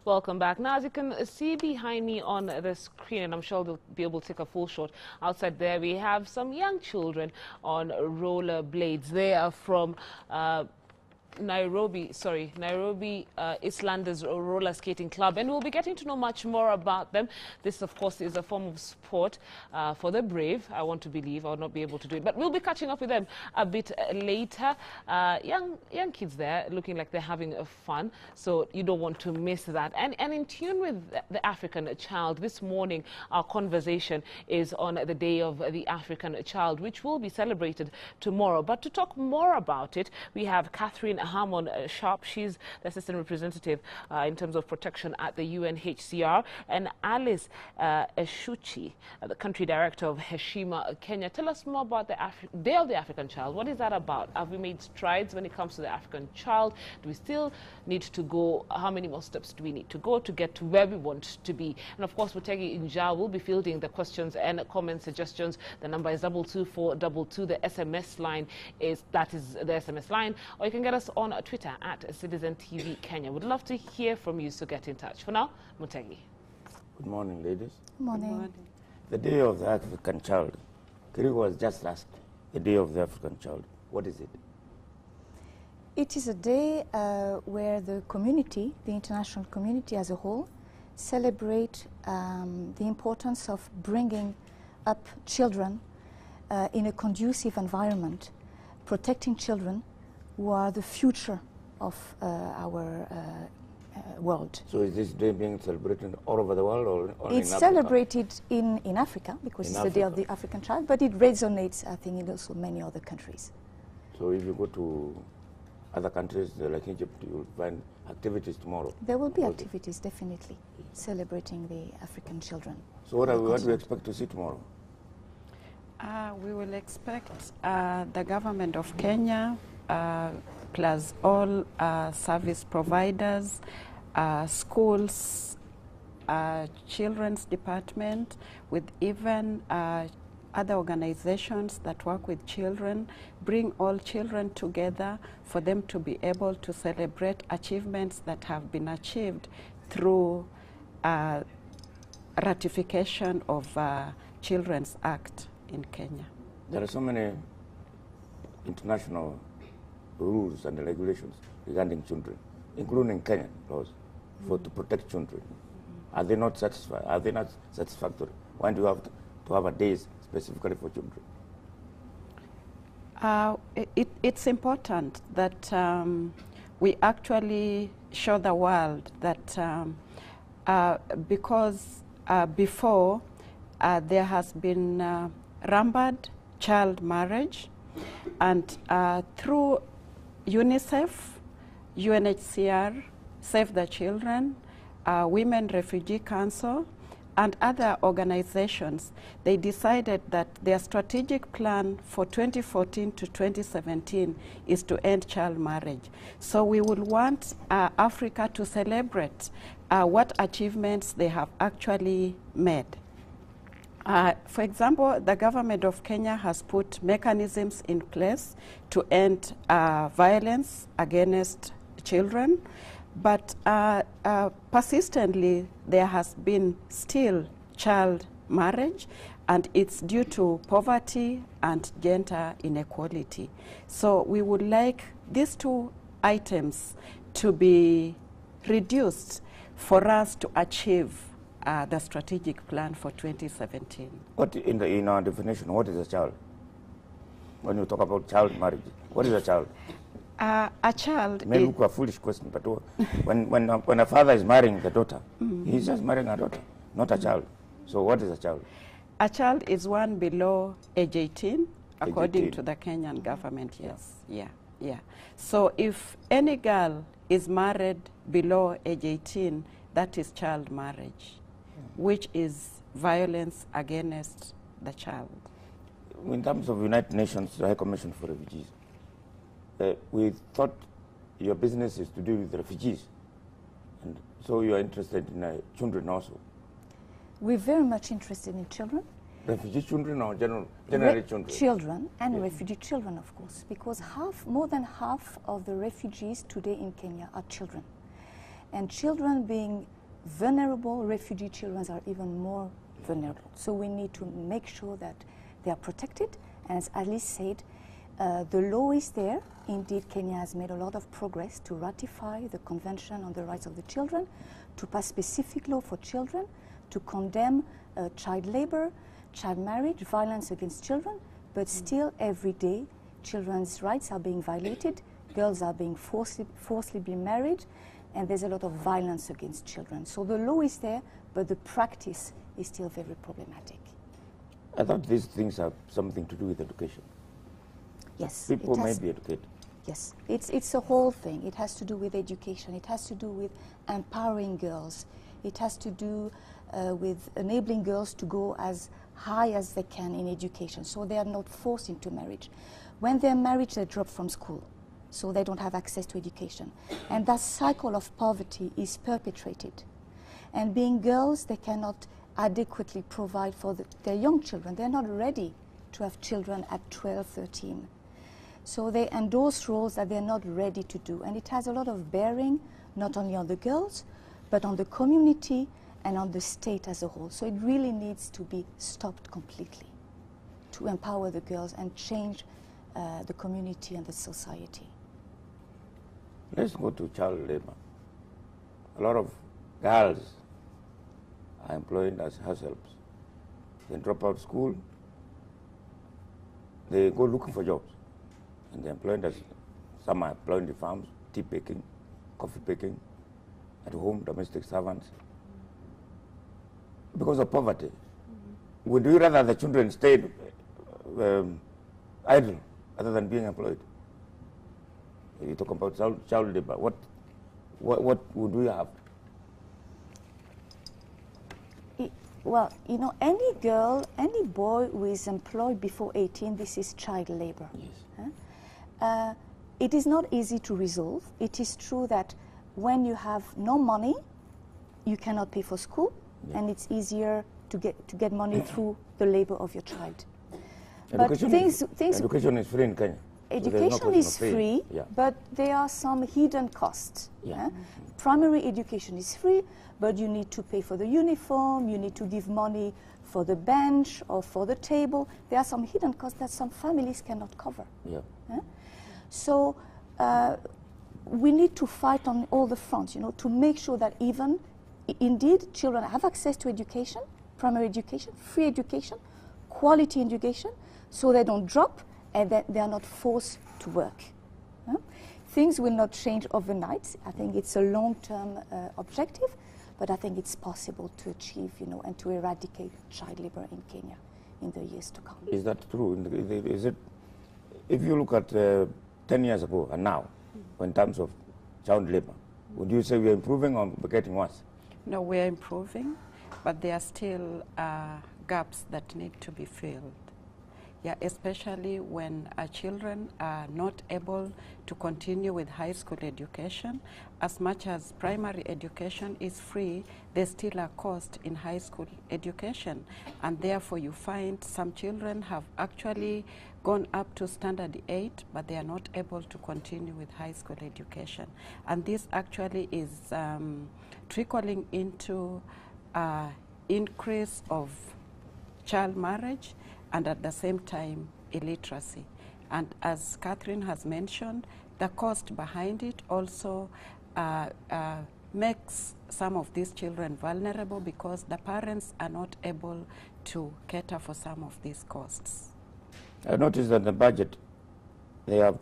Welcome back. Now, as you can see behind me on the screen, and I'm sure they'll be able to take a full shot outside there, we have some young children on roller blades. They are from Nairobi Islanders Roller Skating Club, and we'll be getting to know much more about them. This, of course, is a form of sport for the brave. I want to believe. I'll not be able to do it, but we'll be catching up with them a bit later. Young kids there, looking like they're having fun, so you don't want to miss that. And in tune with the African child, this morning our conversation is on the Day of the African Child, which will be celebrated tomorrow. But to talk more about it, we have Catherine Harmon Sharp. She's the assistant representative in terms of protection at the UNHCR, and Alice Eshuchi, the country director of Heshima Kenya. Tell us more about the Day of the African Child. What is that about? Have we made strides when it comes to the African child? Do we still need to go? How many more steps do we need to go to get to where we want to be? And of course, Mutegi Inja will be fielding the questions and comment suggestions. The number is 22422. The SMS line is the SMS line, or you can get us on Twitter at Citizen TV Kenya. Would love to hear from you, so get in touch. For now, Mutegi. Good morning, ladies. Good morning. Good morning. The Day of the African Child. Kirigo was just asked, the Day of the African Child. What is it? It is a day where the community, the international community as a whole, celebrate the importance of bringing up children in a conducive environment, protecting children who are the future of our world. So is this day being celebrated all over the world, or only It's in Africa? celebrated in Africa because it's the Day of the African Child, but it resonates, I think, in also many other countries. So if you go to other countries like Egypt, you will find activities tomorrow. There will be activities, definitely, celebrating the African children. So what do we expect to see tomorrow? We will expect the government of Kenya, plus all service providers, schools, children's department, with even other organizations that work with children, bring all children together for them to be able to celebrate achievements that have been achieved through ratification of Children's Act in Kenya. There are so many international rules and regulations regarding children, including Kenyan laws, to protect children. Are they not satisfied? Are they not satisfactory? Why do you have to have a day specifically for children? It's important that we actually show the world that because before there has been rampant child marriage, and through UNICEF, UNHCR, Save the Children, Women Refugee Council, and other organizations, they decided that their strategic plan for 2014 to 2017 is to end child marriage. So we will want Africa to celebrate what achievements they have actually made. For example, the government of Kenya has put mechanisms in place to end violence against children, but persistently there has been still child marriage, and it's due to poverty and gender inequality. So we would like these two items to be reduced for us to achieve the strategic plan for 2017. What in our definition, what is a child? When you talk about child marriage, what is a child? A child. May look a foolish question, but when a father is marrying the daughter, he's just marrying a daughter, not a child. So what is a child? A child is one below age 18, according 18. to the Kenyan government. Yes, yeah. So if any girl is married below age 18, that is child marriage, which is violence against the child. In terms of United Nations, the High Commission for Refugees, we thought your business is to deal with refugees, and so you are interested in children also. We're very much interested in children. Refugee children or generally children? Children and refugee children, of course, because more than half of the refugees today in Kenya are children. And children being vulnerable, refugee children are even more vulnerable. So we need to make sure that they are protected. And as Alice said, the law is there. Indeed, Kenya has made a lot of progress to ratify the Convention on the Rights of the Children, to pass specific law for children, to condemn child labor, child marriage, violence against children, but still every day children's rights are being violated, girls are being forcibly being married, and there's a lot of violence against children. So the law is there, but the practice is still very problematic. I thought these things have something to do with education. Yes. People may be educated. Yes, it's a whole thing. It has to do with education. It has to do with empowering girls. It has to do with enabling girls to go as high as they can in education, so they are not forced into marriage. When they're married, they drop from school, so they don't have access to education. And that cycle of poverty is perpetrated. And being girls, they cannot adequately provide for their young children. They're not ready to have children at 12, 13. So they endorse roles that they're not ready to do. And it has a lot of bearing, not only on the girls, but on the community and on the state as a whole. So it really needs to be stopped completely to empower the girls and change the community and the society. Let's go to child labor. A lot of girls are employed as house helps. They drop out of school, they go looking for jobs. And they're employed as, some are employed in the farms, tea picking, coffee picking, at home, domestic servants. Because of poverty. Would you rather the children stayed idle other than being employed? If you talk about child labor, what would we have? Well, you know, any girl, any boy who is employed before 18, this is child labor. Yes. It is not easy to resolve. It is true that when you have no money, you cannot pay for school, and it's easier to get money through the labor of your child. Education is free in Kenya. Education so is free, but there are some hidden costs. Primary education is free, but you need to pay for the uniform, you need to give money for the bench or for the table. There are some hidden costs that some families cannot cover. So we need to fight on all the fronts, you know, to make sure that even, indeed, children have access to education, primary education, free education, quality education, so they don't drop and that they are not forced to work. Things will not change overnight. I think it's a long-term objective, but I think it's possible to achieve, you know, and to eradicate child labor in Kenya in the years to come. Is that true? Is it, if you look at 10 years ago and now, in terms of child labor, would you say we are improving or getting worse? No, we are improving, but there are still gaps that need to be filled. Yeah, especially when our children are not able to continue with high school education. As much as primary education is free, there's still a cost in high school education. And therefore you find some children have actually gone up to standard 8, but they are not able to continue with high school education. And this actually is trickling into increase of child marriage and at the same time illiteracy. And as Catherine has mentioned, the cost behind it also makes some of these children vulnerable because the parents are not able to cater for some of these costs. I noticed that the budget, they have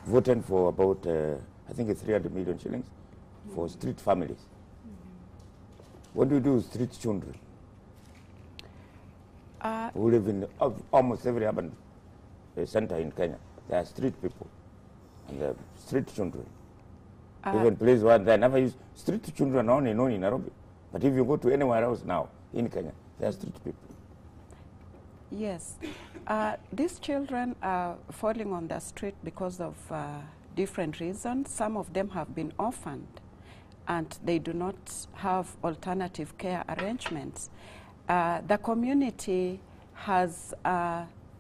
voted for about, I think it's 300 million shillings for street families. What do you do with street children? Who live in almost every urban center in Kenya. There are street people and there are street children. Even places where they never use street children only known in Nairobi. But if you go to anywhere else now in Kenya, there are street people. Yes. These children are falling on the street because of different reasons. Some of them have been orphaned and they do not have alternative care arrangements. The community has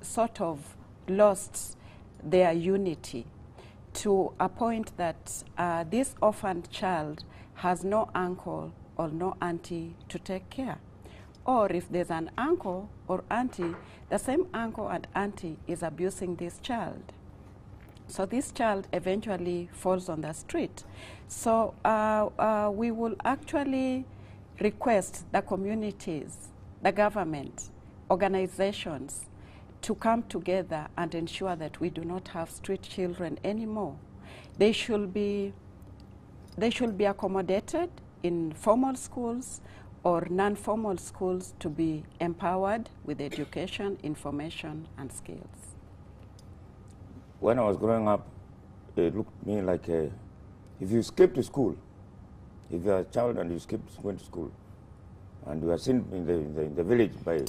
sort of lost their unity to a point that this orphaned child has no uncle or no auntie to take care. Or if there's an uncle or auntie, the same uncle and auntie is abusing this child. So this child eventually falls on the street. So we will actually request the communities, the government, organizations to come together and ensure that we do not have street children anymore. They should be accommodated in formal schools or non-formal schools to be empowered with education, information, and skills. When I was growing up, it looked to me like if you skip to school, if you're a child and you skip going to school, and you are seen in the village by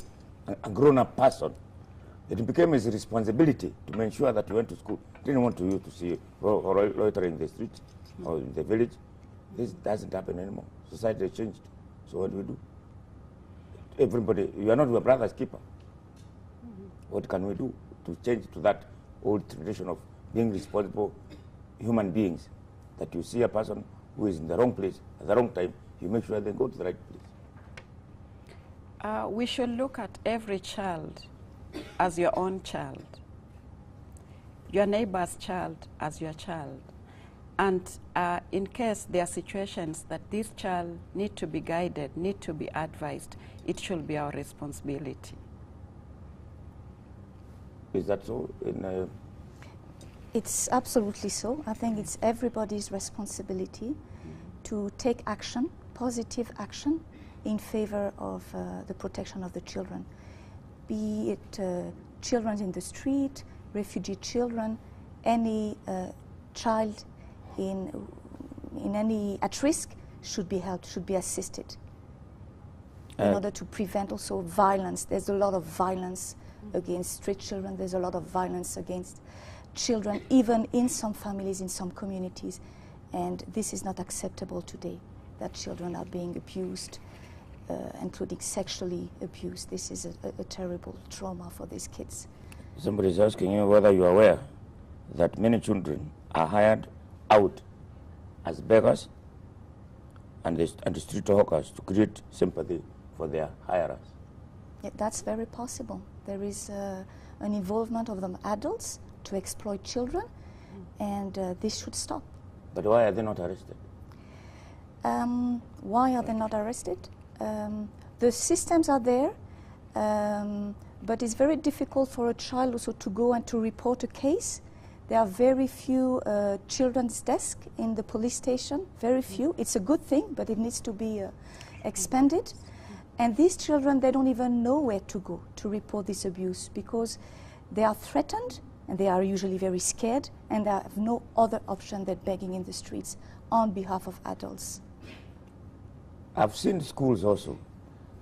a grown-up person, it became his responsibility to make sure that you went to school. Didn't want you to see loitering in the street or in the village. This doesn't happen anymore. Society has changed. So what do we do? Everybody, you are not your brother's keeper. What can we do to change to that old tradition of being responsible human beings? That you see a person who is in the wrong place at the wrong time, you make sure they go to the right place. We should look at every child as your own child, your neighbor's child as your child. And in case there are situations that this child need to be guided, need to be advised, it should be our responsibility. Is that so? It's absolutely so. I think it's everybody's responsibility to take action, positive action, in favor of the protection of the children. Be it children in the street, refugee children, any child at risk should be helped, should be assisted in order to prevent also violence. There's a lot of violence against street children. There's a lot of violence against children, even in some families, in some communities. And this is not acceptable today, that children are being abused, including sexually abused. This is a terrible trauma for these kids. Somebody is asking you whether you are aware that many children are hired out as beggars and the street hawkers to create sympathy for their hirers. Yeah, that's very possible. There is an involvement of the adults to exploit children, and this should stop. But why are they not arrested? Why are they not arrested? The systems are there, but it's very difficult for a child also to go and to report a case. There are very few children's desks in the police station, very few. It's a good thing, but it needs to be expanded. And these children, they don't even know where to go to report this abuse because they are threatened and they are usually very scared and they have no other option than begging in the streets on behalf of adults. I've seen schools also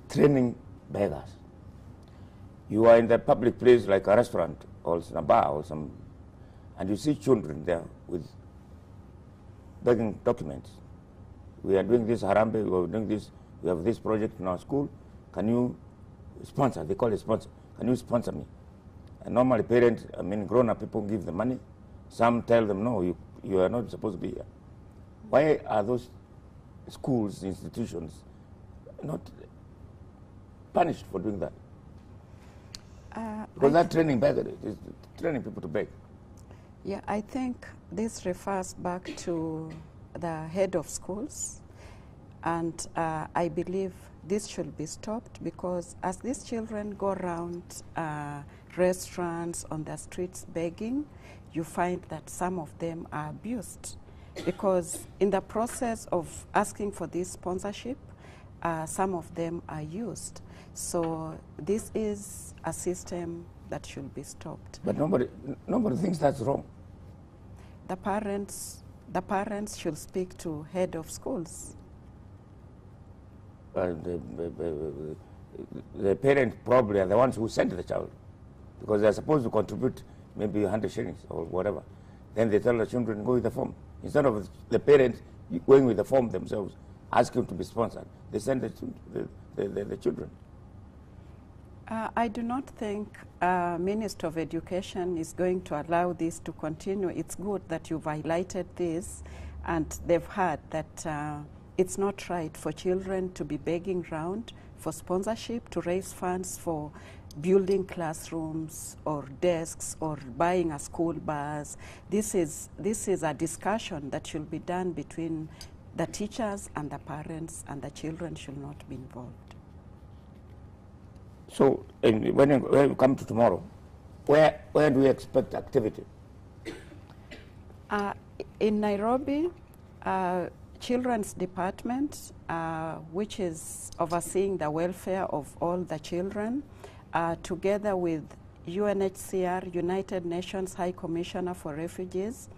training beggars. You are in the public place like a restaurant or a bar or some, and you see children there with begging documents. We are doing this Harambe, we are doing this, we have this project in our school. Can you sponsor? They call it sponsor. Can you sponsor me? And normally parents, grown-up people give the money. Some tell them, no, you are not supposed to be here. Why are those schools, institutions, not punished for doing that? Because that training beggars is training people to beg. Yeah, I think this refers back to the head of schools, and I believe this should be stopped because as these children go around restaurants, on the streets begging, you find that some of them are abused because in the process of asking for this sponsorship, some of them are used. So this is a system that should be stopped. But nobody thinks that's wrong. The parents should speak to head of schools. The parents probably are the ones who sent the child because they're supposed to contribute maybe 100 shillings or whatever. Then they tell the children, go with the form. Instead of the parents going with the form themselves, asking to be sponsored, they send the children. I do not think Minister of Education is going to allow this to continue. It's good that you've highlighted this, and they've heard that it's not right for children to be begging around for sponsorship to raise funds for building classrooms or desks or buying a school bus. This is a discussion that should be done between the teachers and the parents, and the children should not be involved. So when you come to tomorrow, where do you expect activity? In Nairobi, Children's Department, which is overseeing the welfare of all the children, together with UNHCR, United Nations High Commissioner for Refugees,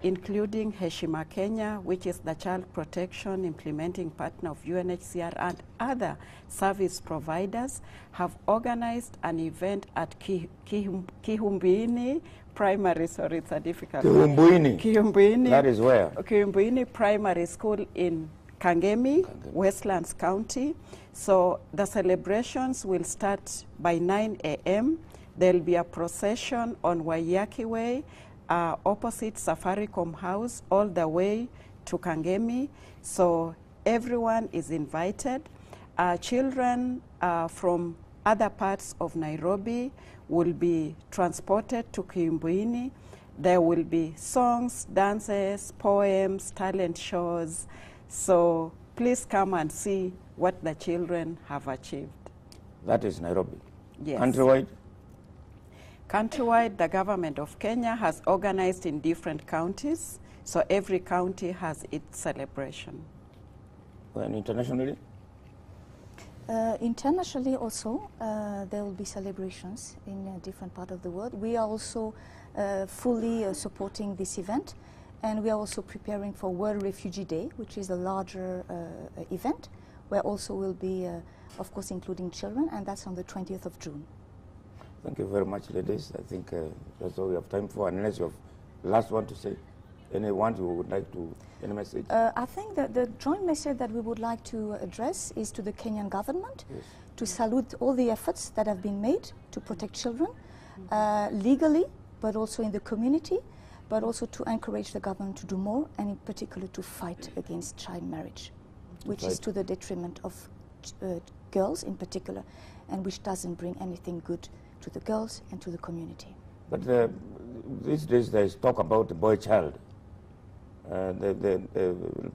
including Heshima Kenya, which is the child protection implementing partner of UNHCR, and other service providers, have organized an event at Kihumbini Primary, sorry, it's a difficult Kihumbini. Kihumbini. That is where? Kihumbini Primary School in Kangemi, Westlands County. So the celebrations will start by 9 a.m. There'll be a procession on Waiyaki Way, opposite Safaricom House, all the way to Kangemi. So everyone is invited. Children from other parts of Nairobi will be transported to Kihumbini. There will be songs, dances, poems, talent shows. So please come and see what the children have achieved. That is Nairobi. Yes. Countrywide? Countrywide, the government of Kenya has organized in different counties, so every county has its celebration. And internationally? Internationally also, there will be celebrations in different parts of the world. We are also fully supporting this event, and we are also preparing for World Refugee Day, which is a larger event, where also will be, of course, including children, and that's on the 20th of June. Thank you very much, ladies. I think that's all we have time for, unless you have the last one to say. Anyone you would like to, any message? I think that the joint message that we would like to address is to the Kenyan government, Yes. to salute all the efforts that have been made to protect children, legally, but also in the community, but also to encourage the government to do more, and in particular to fight against child marriage, which is to the detriment of girls in particular, and which doesn't bring anything good to the girls and to the community. But these days there is talk about the boy child.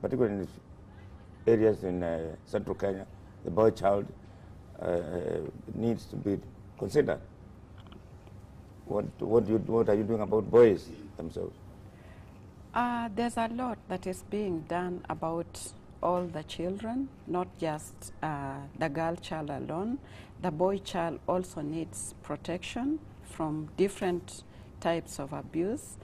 Particularly in areas in central Kenya, the boy child needs to be considered. What are you doing about boys themselves? There's a lot that is being done about all the children, not just the girl child alone. The boy child also needs protection from different types of abuse.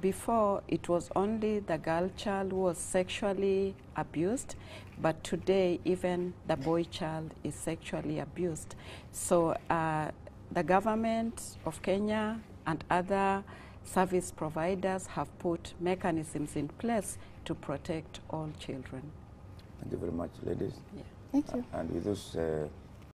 Before, it was only the girl child who was sexually abused, but today even the boy child is sexually abused. So the government of Kenya and other service providers have put mechanisms in place to protect all children. Thank you very much, ladies. Yeah. Thank you. And with this